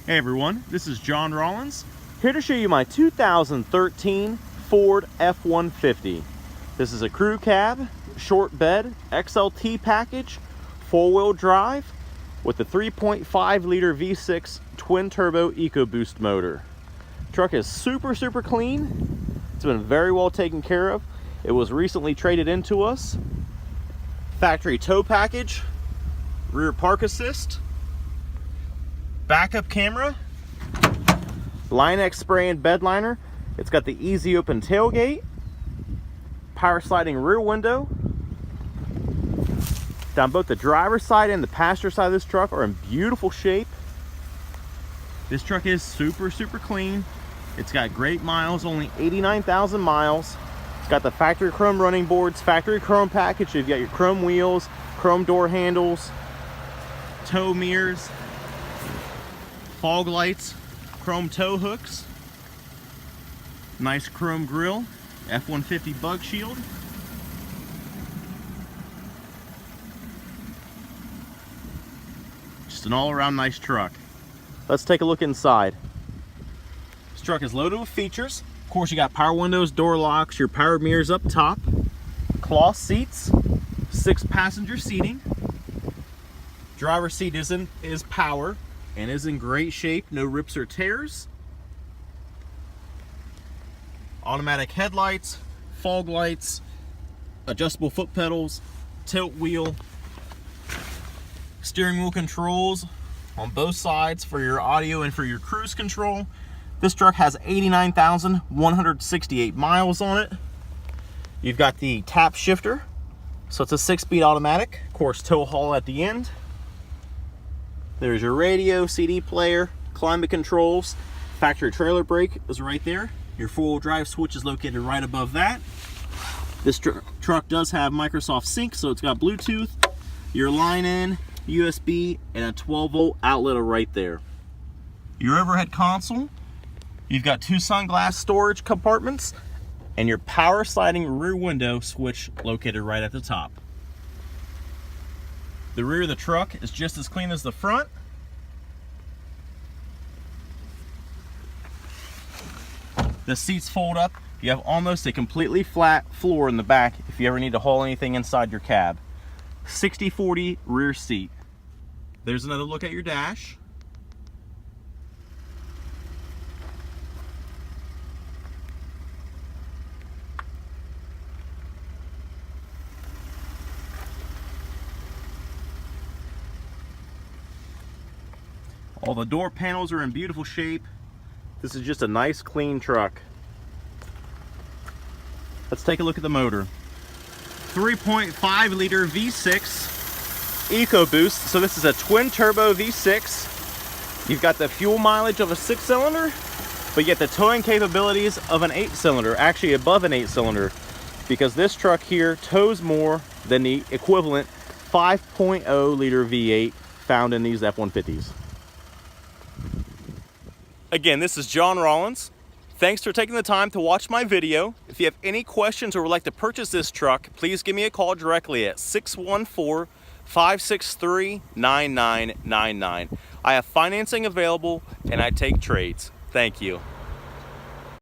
Hey everyone, this is John Rollins, here to show you my 2013 Ford F-150. This is a crew cab, short bed, XLT package, 4-wheel drive with the 3.5 liter V6 twin turbo EcoBoost motor. Truck is super clean. It's been very well taken care of. It was recently traded into us. Factory tow package, rear park assist, backup camera, Line-X spray and bed liner. It's got the easy open tailgate, power sliding rear window. Down both the driver's side and the passenger side of this truck are in beautiful shape. This truck is super clean. It's got great miles, only 89,000 miles. It's got the factory chrome running boards, factory chrome package. You've got your chrome wheels, chrome door handles, tow mirrors, fog lights, chrome tow hooks, nice chrome grille, F-150 bug shield. Just an all-around nice truck. Let's take a look inside. This truck is loaded with features. Of course, you got power windows, door locks, your power mirrors up top, cloth seats, 6-passenger seating. Driver's seat is power and is in great shape, no rips or tears. Automatic headlights, fog lights, adjustable foot pedals, tilt wheel, steering wheel controls on both sides for your audio and for your cruise control. This truck has 89,168 miles on it. You've got the tap shifter, so it's a 6-speed automatic. Of course, tow haul at the end. There's your radio, CD player, climate controls, factory trailer brake is right there. Your 4-wheel drive switch is located right above that. This truck does have Microsoft Sync, so it's got Bluetooth, your line-in, USB, and a 12-volt outlet right there. Your overhead console, you've got 2 sunglass storage compartments, and your power sliding rear window switch located right at the top. The rear of the truck is just as clean as the front. The seats fold up. You have almost a completely flat floor in the back if you ever need to haul anything inside your cab. 60/40 rear seat. There's another look at your dash. All the door panels are in beautiful shape. This is just a nice clean truck. Let's take a look at the motor. 3.5 liter V6 EcoBoost. So this is a twin turbo V6. You've got the fuel mileage of a 6-cylinder, but yet the towing capabilities of an 8-cylinder, actually above an 8-cylinder, because this truck here tows more than the equivalent 5.0 liter V8 found in these F-150s. Again, this is John Rollins. Thanks for taking the time to watch my video. If you have any questions or would like to purchase this truck, please give me a call directly at 614-563-9999. I have financing available and I take trades. Thank you.